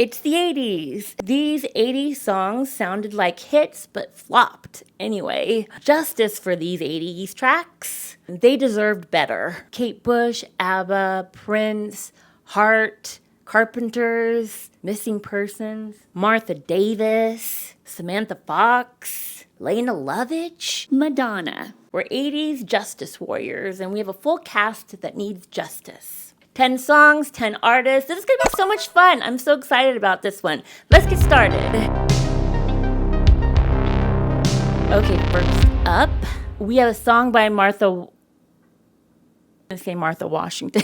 It's the 80s. These 80s songs sounded like hits, but flopped. Anyway, justice for these 80s tracks. They deserved better. Kate Bush, Abba, Prince, Heart, Carpenters, Missing Persons, Martha Davis, Samantha Fox, Lene Lovich, Madonna. We're 80s justice warriors, and we have a full cast that needs justice. 10 songs, 10 artists. This is going to be so much fun. I'm so excited about this one. Let's get started. Okay, first up, we have a song by Martha Washington.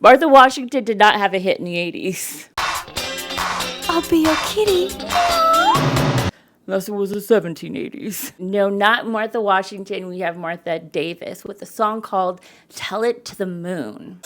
Martha Washington did not have a hit in the 80s. I'll be your kitty. Unless it was the 1780s. No, not Martha Washington. We have Martha Davis with a song called Tell It to the Moon.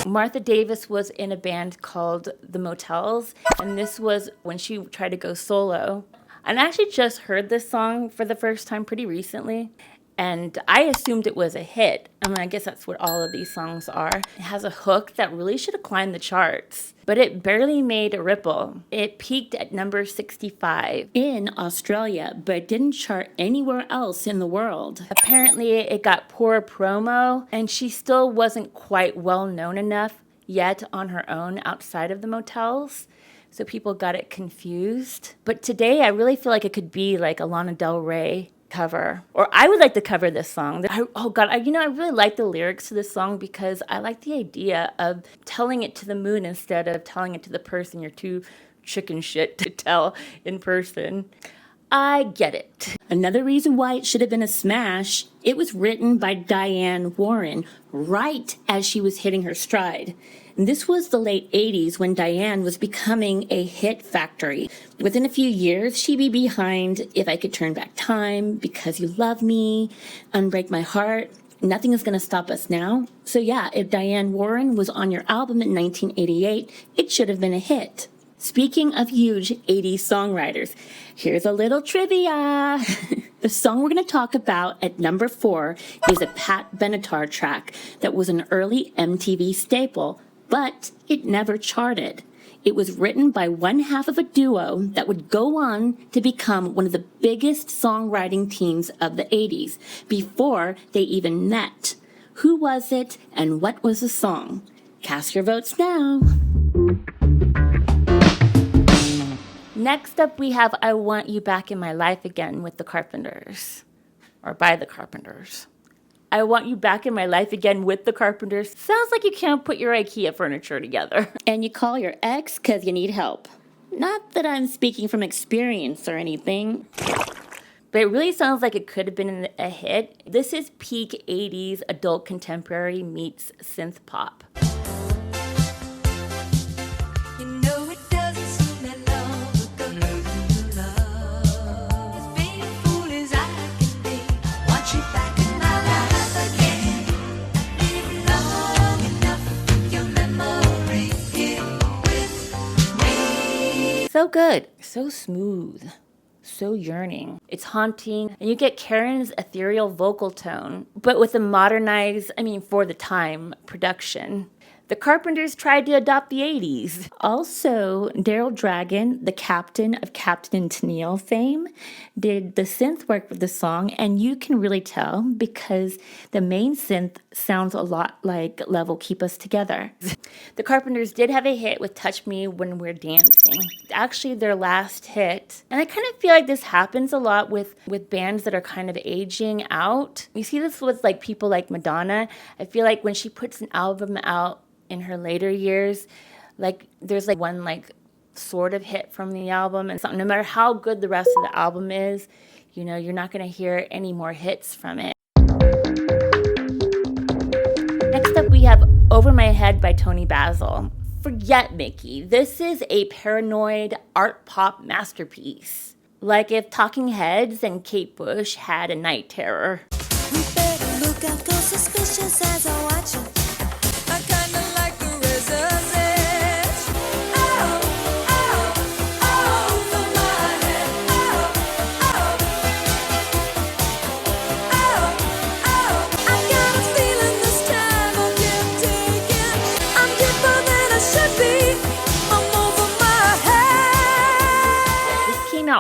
Martha Davis was in a band called The Motels, and this was when she tried to go solo. And I actually just heard this song for the first time pretty recently, and I assumed it was a hit. I mean, I guess that's what all of these songs are. It has a hook that really should have climbed the charts, but it barely made a ripple. It peaked at number 65 in Australia, but didn't chart anywhere else in the world. Apparently, it got poor promo, and she still wasn't quite well known enough yet on her own outside of the Motels. So people got it confused. But today, I really feel like it could be like a Lana Del Rey cover. Or I would like to cover this song. I really like the lyrics to this song because I like the idea of telling it to the moon instead of telling it to the person you're too chicken shit to tell in person. I get it. Another reason why it should have been a smash, it was written by Diane Warren right as she was hitting her stride. And this was the late 80s when Diane was becoming a hit factory. Within a few years, she'd be behind If I Could Turn Back Time, Because You Love Me, Unbreak My Heart, Nothing Is Gonna Stop Us Now. So yeah, if Diane Warren was on your album in 1988, it should have been a hit. Speaking of huge 80s songwriters, here's a little trivia. The song we're going to talk about at number 4 is a Pat Benatar track that was an early MTV staple, but it never charted. It was written by one half of a duo that would go on to become one of the biggest songwriting teams of the 80s before they even met. Who was it and what was the song? Cast your votes now. Next up, we have I Want You Back in My Life Again with the Carpenters, or by the Carpenters. I Want You Back in My Life Again with the Carpenters. Sounds like you can't put your IKEA furniture together. And you call your ex because you need help. Not that I'm speaking from experience or anything. But it really sounds like it could have been a hit. This is peak 80s adult contemporary meets synth pop. So good, so smooth, so yearning. It's haunting, and you get Karen's ethereal vocal tone, but with a modernized, for the time, production. The Carpenters tried to adopt the 80s. Also, Daryl Dragon, the captain of Captain and Tennille fame, did the synth work with the song, and you can really tell because the main synth sounds a lot like Level Keep Us Together. The Carpenters did have a hit with Touch Me When We're Dancing. Actually, their last hit. And I kind of feel like this happens a lot with bands that are kind of aging out. You see this with people like Madonna. I feel like when she puts an album out in her later years, there's one sort of hit from the album, and no matter how good the rest of the album is, you're not going to hear any more hits from it. Next up, we have Over My Head by Toni Basil. Forget Mickey. This is a paranoid art pop masterpiece. Like if Talking Heads and Kate Bush had a night terror. We better look out, 'cause suspicious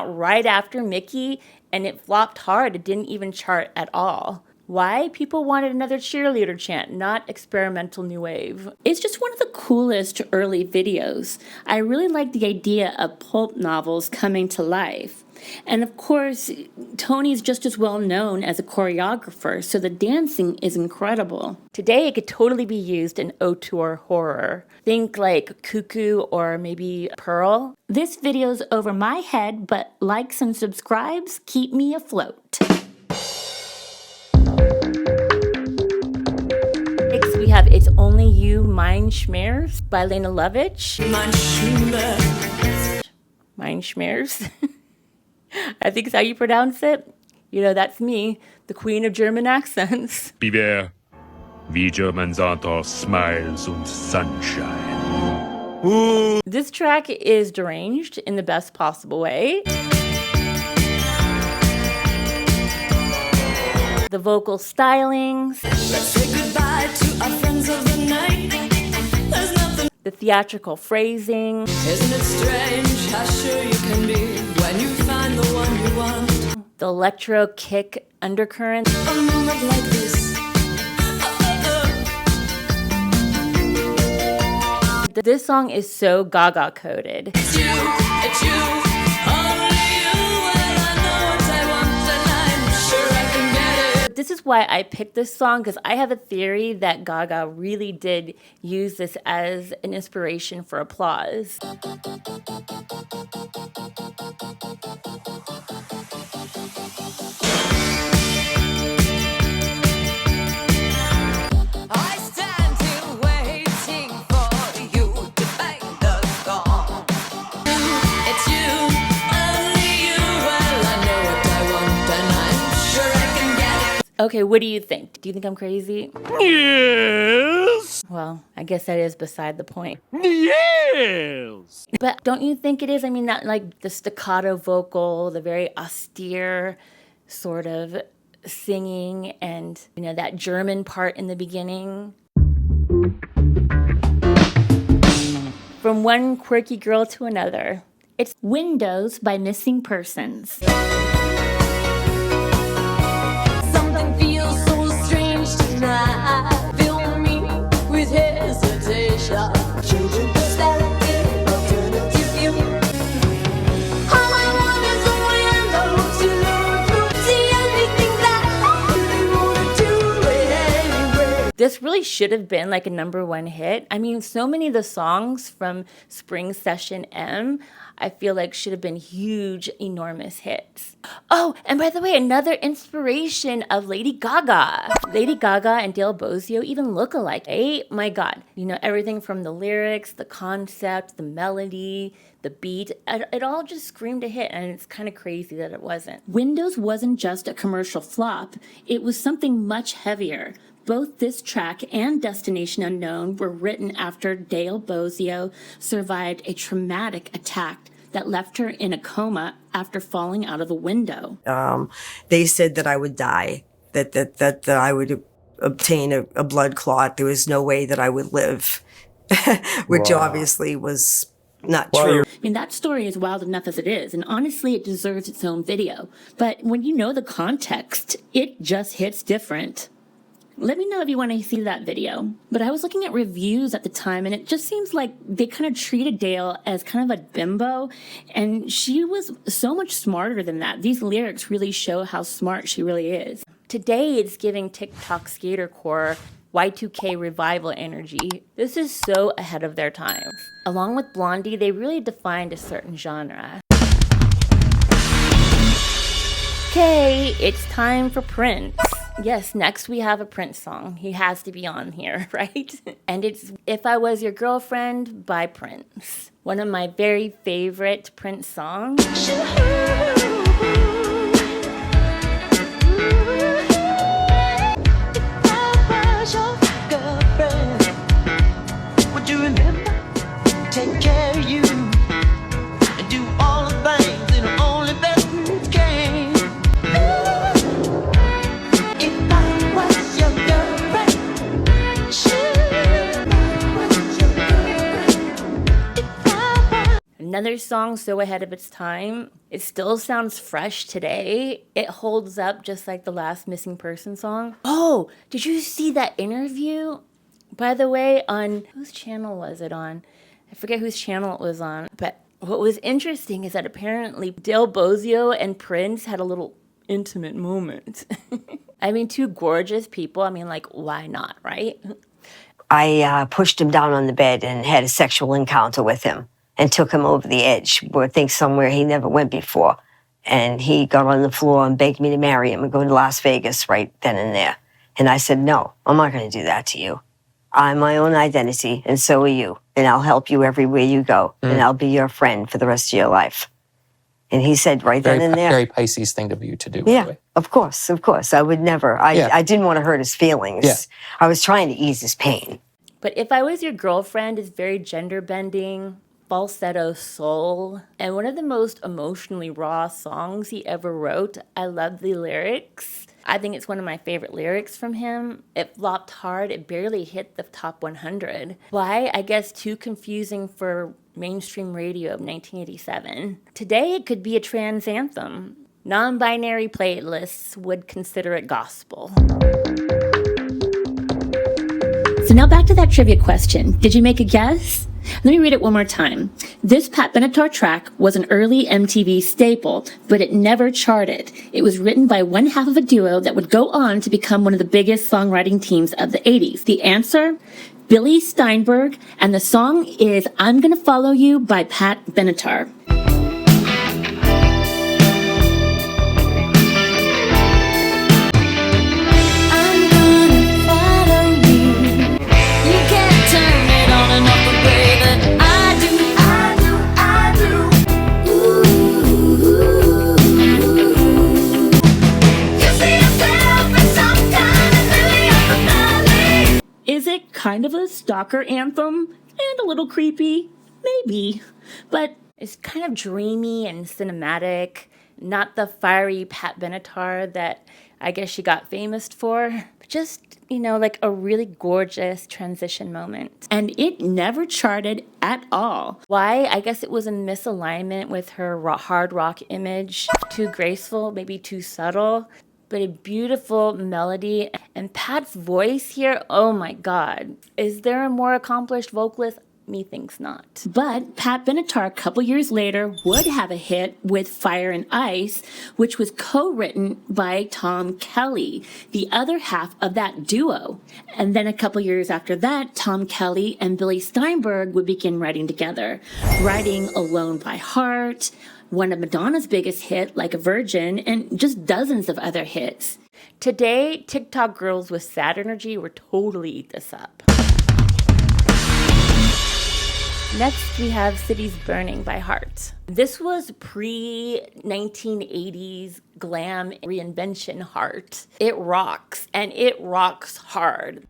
out right after Mickey, and it flopped hard. It didn't even chart at all. Why? People wanted another cheerleader chant, not experimental new wave. It's just one of the coolest early videos. I really like the idea of pulp novels coming to life. And of course, Toni's just as well known as a choreographer, so the dancing is incredible. Today, it could totally be used in auteur horror. Think like Cuckoo or maybe Pearl. This video's over my head, but likes and subscribes keep me afloat. Next, we have It's Only You, Mein Schmerz by Lene Lovich. Mein Schmerz. I think it's how you pronounce it. You know, that's me, the queen of German accents. Beware, wie Germans are all smiles and sunshine. Ooh. This track is deranged in the best possible way. The vocal stylings. Let's say goodbye to our friends of the night. There's nothing. The theatrical phrasing. Isn't it strange how sure you can be when you find the one you want? The electro kick undercurrent. A moment like this. This song is so Gaga coded. It's you, it's you, only you. Well, I know what I want and I'm sure I can get it. This is why I picked this song, because I have a theory that Gaga really did use this as an inspiration for applause. I stand here waiting for you to bang the gong. It's you, only you. Well, I know what I want and I'm sure I can get it. Okay, what do you think? Do you think I'm crazy? Yes! Well, I guess that is beside the point. Yes! But don't you think it is? I mean, that like the staccato vocal, the very austere sort of singing, and you know, that German part in the beginning. From one quirky girl to another. It's Windows by Missing Persons. Something feels so strange tonight. Fill me with hesitation. Changing perspective, alternative view. All I want is a window to look through. See anything that I really wanna do it anyway. This really should have been like a #1 hit. I mean, so many of the songs from Spring Session M, I feel like should have been huge, enormous hits. Oh, and by the way, another inspiration of Lady Gaga. Lady Gaga and Dale Bozzio even look alike. Hey, my God. You know, everything from the lyrics, the concept, the melody, the beat, it all just screamed a hit, and it's kind of crazy that it wasn't. Windows wasn't just a commercial flop, it was something much heavier. Both this track and Destination Unknown were written after Dale Bozzio survived a traumatic attack that left her in a coma after falling out of a window. They said that I would die, that I would obtain a blood clot. There was no way that I would live, which obviously was not true. I mean, that story is wild enough as it is, and honestly, it deserves its own video. But when you know the context, it just hits different. Let me know if you want to see that video. But I was looking at reviews at the time, and it just seems like they kind of treated Dale as kind of a bimbo, and she was so much smarter than that. These lyrics really show how smart she really is. Today, it's giving TikTok skatercore Y2K revival energy. This is so ahead of their time. Along with Blondie, they really defined a certain genre. Okay, it's time for Prince. Yes, next we have a Prince song. He has to be on here, right? And it's If I Was Your Girlfriend by Prince. One of my very favorite Prince songs. If I was your girlfriend, would you remember? Take care of you and do all the things that only best can. If I was your girlfriend, Another song so ahead of its time. It still sounds fresh today. It holds up just like the last Missing Person song. Oh, did you see that interview? By the way, on whose channel was it on? I forget whose channel it was on. But what was interesting is that apparently Del Bozzio and Prince had a little intimate moment. I mean, two gorgeous people. I mean, like, why not, right? I pushed him down on the bed and had a sexual encounter with him and took him over the edge, I think somewhere he never went before. And he got on the floor and begged me to marry him and go to Las Vegas right then and there. And I said, no, I'm not going to do that to you. I'm my own identity, and so are you. And I'll help you everywhere you go. And I'll be your friend for the rest of your life. And he said right then and there. Very Pisces thing to do, by the Yeah, way. of course. I would never. I didn't want to hurt his feelings. Yeah. I was trying to ease his pain. But If I Was Your Girlfriend is very gender bending, falsetto soul, and one of the most emotionally raw songs he ever wrote. I love the lyrics. I think it's one of my favorite lyrics from him. It flopped hard. It barely hit the top 100. Why? I guess too confusing for mainstream radio of 1987. Today, it could be a trans anthem. Non-binary playlists would consider it gospel. So now back to that trivia question. Did you make a guess? Let me read it one more time. This Pat Benatar track was an early MTV staple, but it never charted. It was written by one half of a duo that would go on to become one of the biggest songwriting teams of the 80s. The answer? Billy Steinberg, and the song is I'm Gonna Follow You by Pat Benatar. Is it kind of a stalker anthem and a little creepy? Maybe. But it's kind of dreamy and cinematic, not the fiery Pat Benatar that I guess she got famous for, but just, like a really gorgeous transition moment. And it never charted at all. Why? I guess it was in misalignment with her hard rock image. Too graceful, maybe too subtle, but a beautiful melody. And Pat's voice here, oh my God. Is there a more accomplished vocalist? Methinks not. But Pat Benatar, a couple years later, would have a hit with Fire and Ice, which was co-written by Tom Kelly, the other half of that duo. And then a couple years after that, Tom Kelly and Billy Steinberg would begin writing together, writing Alone by Heart, one of Madonna's biggest hits, Like a Virgin, and just dozens of other hits. Today, TikTok girls with sad energy would totally eat this up. Next, we have Cities Burning by Heart. This was pre-1980s glam reinvention Heart. It rocks, and it rocks hard.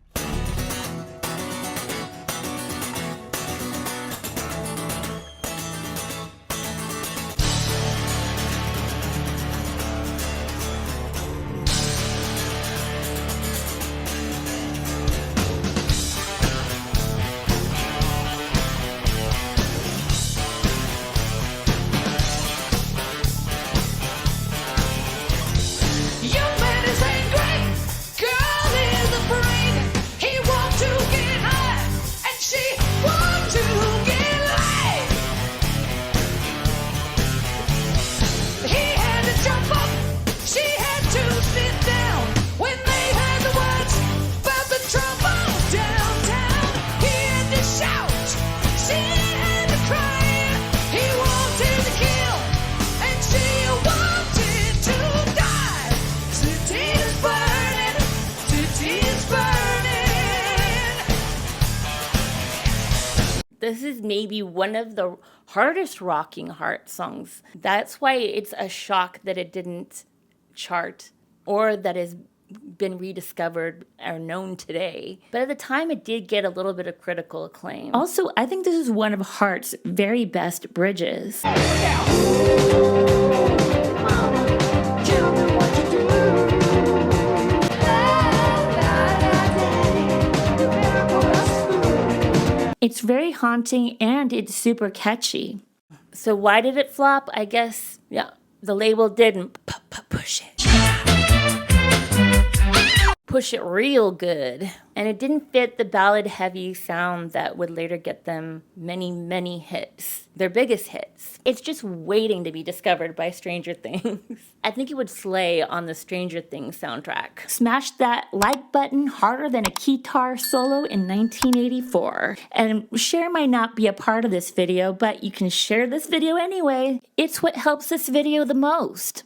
This is maybe one of the hardest rocking Heart songs. That's why it's a shock that it didn't chart or that has been rediscovered or known today. But at the time, it did get a little bit of critical acclaim. Also, I think this is one of Heart's very best bridges. It's very haunting and it's super catchy. So why did it flop? I guess, yeah, the label didn't push it. Push it real good. And it didn't fit the ballad-heavy sound that would later get them many, many hits. Their biggest hits. It's just waiting to be discovered by Stranger Things. I think it would slay on the Stranger Things soundtrack. Smash that like button harder than a guitar solo in 1984. And share might not be a part of this video, but you can share this video anyway. It's what helps this video the most.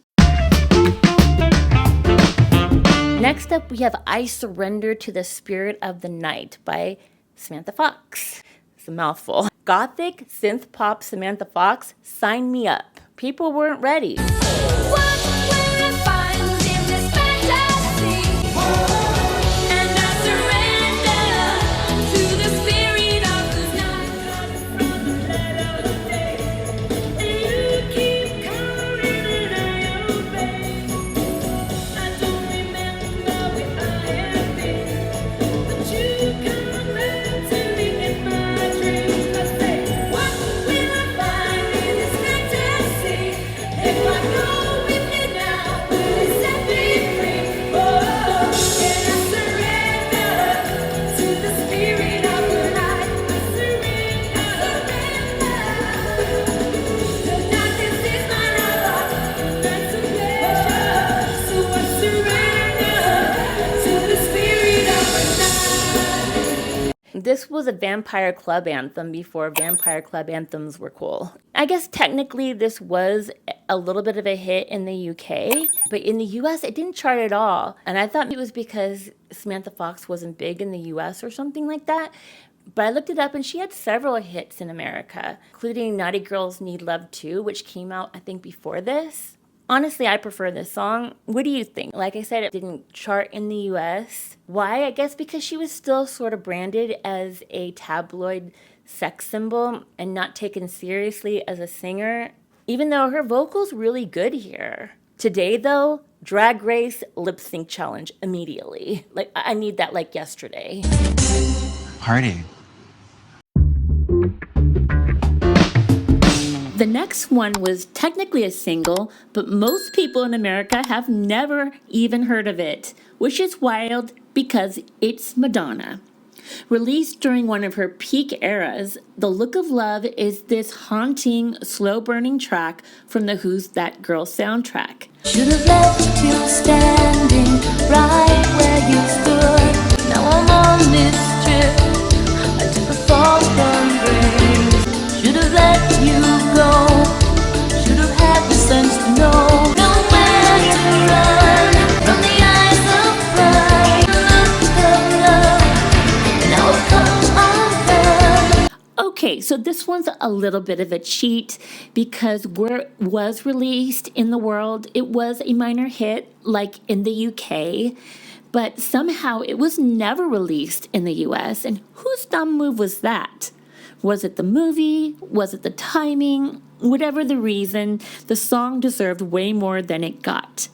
Next up, we have I Surrender to the Spirit of the Night by Samantha Fox. It's a mouthful. Gothic synth pop Samantha Fox, sign me up. People weren't ready. This was a Vampire Club anthem before Vampire Club anthems were cool. I guess technically this was a little bit of a hit in the UK, but in the US it didn't chart at all. And I thought it was because Samantha Fox wasn't big in the US or something like that. But I looked it up and she had several hits in America, including Naughty Girls Need Love Too, which came out I think before this. Honestly, I prefer this song. What do you think? Like I said, it didn't chart in the US. Why? I guess because she was still sort of branded as a tabloid sex symbol and not taken seriously as a singer, even though her vocal's really good here. Today, though, Drag Race lip sync challenge immediately. Like, I need that like yesterday. Party. The next one was technically a single, but most people in America have never even heard of it, which is wild because it's Madonna. Released during one of her peak eras, The Look of Love is this haunting, slow-burning track from the Who's That Girl soundtrack. Should have left you standing right where you stood. Now I'm on this trip. I took a false embrace. Should have let you go. Should have had the sense to know nowhere to run from the eyes of pride. Look of love. Now I've come undone. Okay, so this one's a little bit of a cheat because where it was released in the world, it was a minor hit, like in the UK, but somehow it was never released in the US. And whose dumb move was that? Was it the movie? Was it the timing? Whatever the reason, the song deserved way more than it got.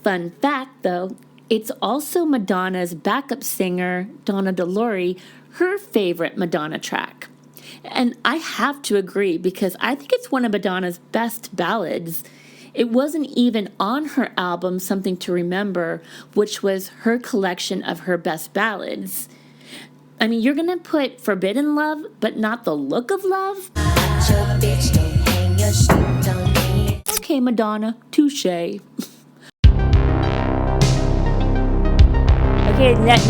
Fun fact, though, it's also Madonna's backup singer, Donna DeLore, her favorite Madonna track. And I have to agree because I think it's one of Madonna's best ballads. It wasn't even on her album Something to Remember, which was her collection of her best ballads. I mean, you're gonna put Forbidden Love, but not The Look of Love? Okay, Madonna, touche. Okay,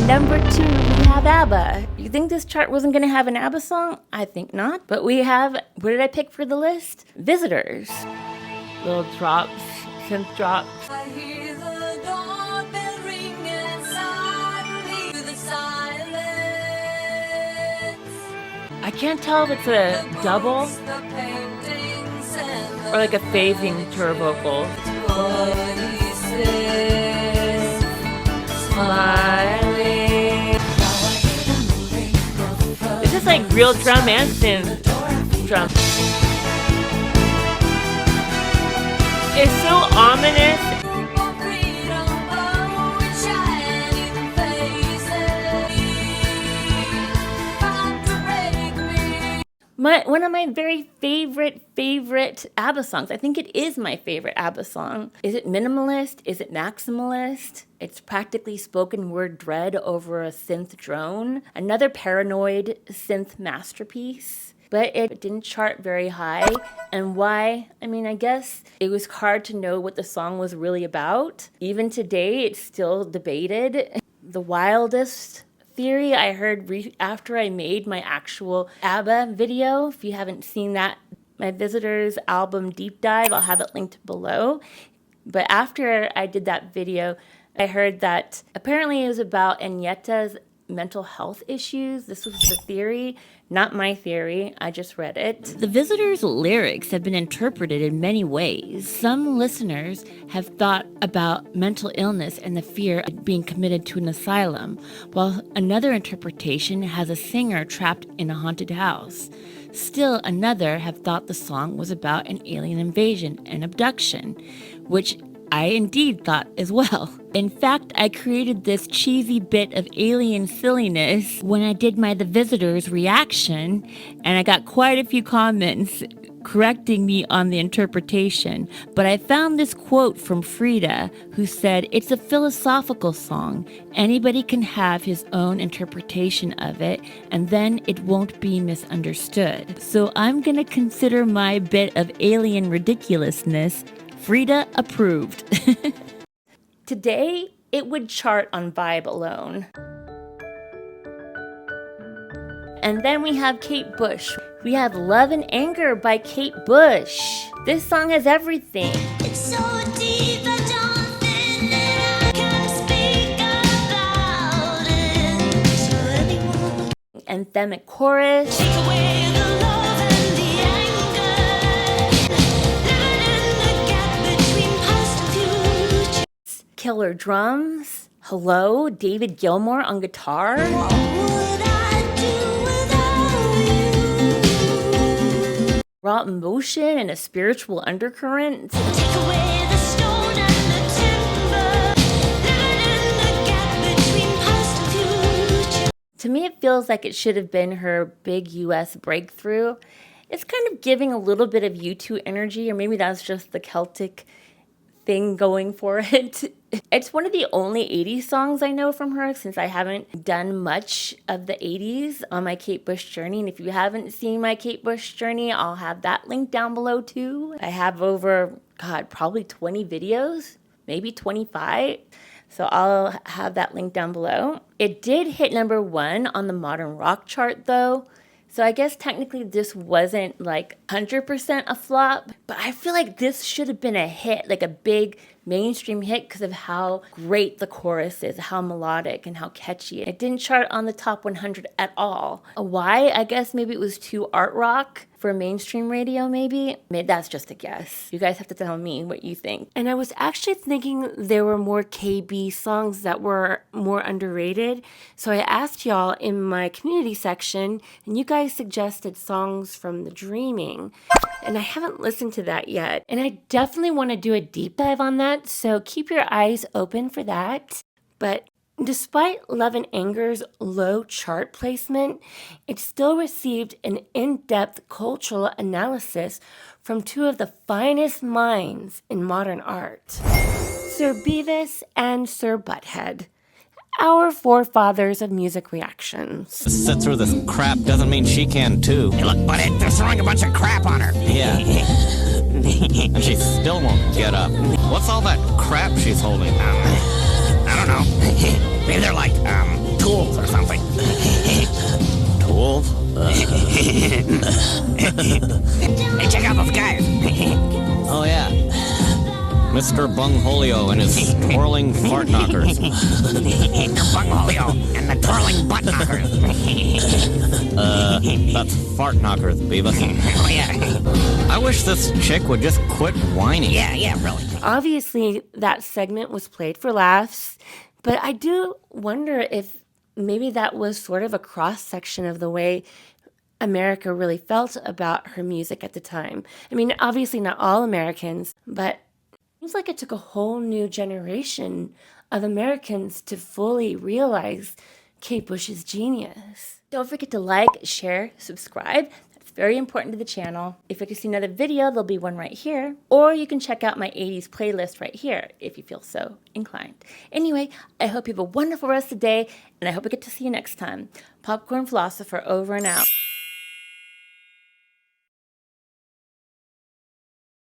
number 2, we have Abba. You think this chart wasn't gonna have an Abba song? I think not. But we have, what did I pick for the list? Visitors. Little drops, synth drops. I hear the doorbell ring and suddenly the silence. I can't tell if it's a double The paintings and or like a phasing to her vocals. what he says. Smiling. This is like real drum and synth drum. It's so ominous. One of my very favorite ABBA songs. I think it is my favorite ABBA song. Is it minimalist? Is it maximalist? It's practically spoken word dread over a synth drone. Another paranoid synth masterpiece. But it didn't chart very high. And why? I mean, I guess it was hard to know what the song was really about. Even today, it's still debated. The wildest theory I heard after I made my actual ABBA video. If you haven't seen that, my Visitors album deep dive, I'll have it linked below. But after I did that video, I heard that apparently it was about Agnieszka's mental health issues. This was the theory, not my theory. I just read it. The Visitors' lyrics have been interpreted in many ways. Some listeners have thought about mental illness and the fear of being committed to an asylum, while another interpretation has a singer trapped in a haunted house. Still another have thought the song was about an alien invasion and abduction, which I indeed thought as well. In fact, I created this cheesy bit of alien silliness when I did my The Visitors reaction, and I got quite a few comments correcting me on the interpretation. But I found this quote from Frida, who said, "It's a philosophical song. Anybody can have his own interpretation of it, and then it won't be misunderstood." So I'm gonna consider my bit of alien ridiculousness Frida approved. Today, it would chart on Vibe alone. And then we have Kate Bush. We have Love and Anger by Kate Bush. This song has everything. It's so deep I don't think that I can speak about it. So anyone Anthemic chorus. take away the love and the anger, living in the gap between past and future. Killer drums. Hello, David Gilmour on guitar. What would I do without you? Raw emotion and a spiritual undercurrent. Take away the stone and the timber, living in the gap between past and future. To me, it feels like it should have been her big US breakthrough. It's kind of giving a little bit of U2 energy, or maybe that's just the Celtic thing going for it. It's one of the only 80s songs I know from her, since I haven't done much of the 80s on my Kate Bush journey. And if you haven't seen my Kate Bush journey, I'll have that link down below too. I have over, probably 20 videos, maybe 25. So I'll have that link down below. It did hit #1 on the modern rock chart though. So I guess technically this wasn't like 100% a flop, but I feel like this should have been a hit, like a big mainstream hit, because of how great the chorus is, how melodic and how catchy. It didn't chart on the top 100 at all. Why? I guess maybe it was too art rock for mainstream radio, maybe. That's just a guess. You guys have to tell me what you think. And I was actually thinking there were more KB songs that were more underrated. So I asked y'all in my community section, and you guys suggested songs from The Dreaming. And I haven't listened to that yet. And I definitely want to do a deep dive on that, so keep your eyes open for that. But despite Love and Anger's low chart placement, it still received an in-depth cultural analysis from two of the finest minds in modern art, Sir Beavis and Sir Butthead, our forefathers of music reactions. Sit through this crap doesn't mean she can too. Hey, look, butthead, they're throwing a bunch of crap on her. Yeah. And she still won't get up. What's all that crap she's holding? I don't know. Maybe they're like, tools or something. Tools? Hey, check out those guys. Oh yeah. Mr. Bungholio and his twirling fart knockers. The Bungholio and the twirling butt knockers. That's fart knockers, Beavis. Oh, yeah. I wish this chick would just quit whining. Yeah, really. Obviously, that segment was played for laughs, but I do wonder if maybe that was sort of a cross-section of the way America really felt about her music at the time. I mean, obviously not all Americans, but it seems like it took a whole new generation of Americans to fully realize Kate Bush's genius. Don't forget to like, share, subscribe. That's very important to the channel. If you'd like to see another video, there'll be one right here. Or you can check out my 80s playlist right here if you feel so inclined. Anyway, I hope you have a wonderful rest of the day, and I hope I get to see you next time. Popcorn Philosopher over and out.